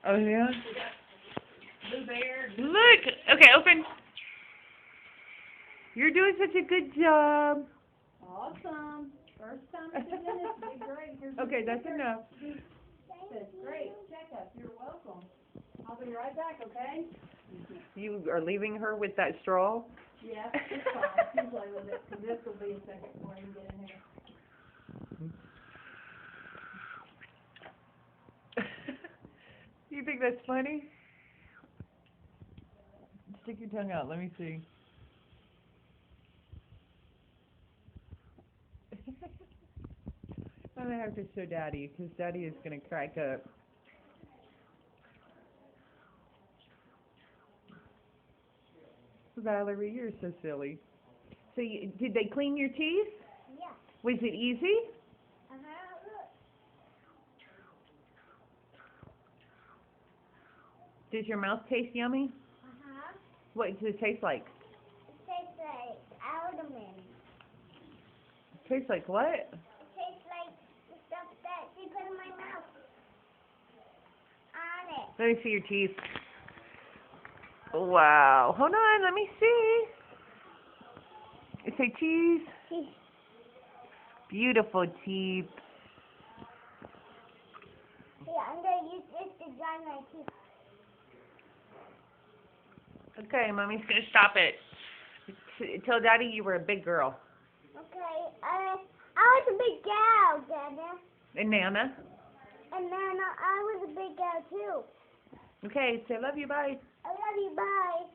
Oh yeah. Blue Bear. Look. Okay, open. You're doing such a good job. Awesome. First time at the dentist. Did great. Here's your Okay, that's sticker. enough. That's great. Checkup. You're welcome. I'll be right back, okay? You are leaving her with that straw? Yeah, it's fine. She's like with it. This will be a second before you get in here. You think that's funny? Stick your tongue out. Let me see. I'm gonna have to show Daddy because Daddy is gonna crack up. Valerie, you're so silly. So, did they clean your teeth? Yeah. Was it easy? Look. Does your mouth taste yummy? What does it taste like? It tastes like almond. Tastes like what? It tastes like the stuff that she put in my mouth. On it. Let me see your teeth. Wow. Hold on, let me see. Say cheese. Beautiful teeth. Yeah, I'm going to use this to dry my teeth. Okay, Mommy's gonna stop it. Tell Daddy you were a big girl. Okay, I was a big gal, Dada. And Nana. And then I was a big gal, too. Okay, say love you, bye. I love you, bye.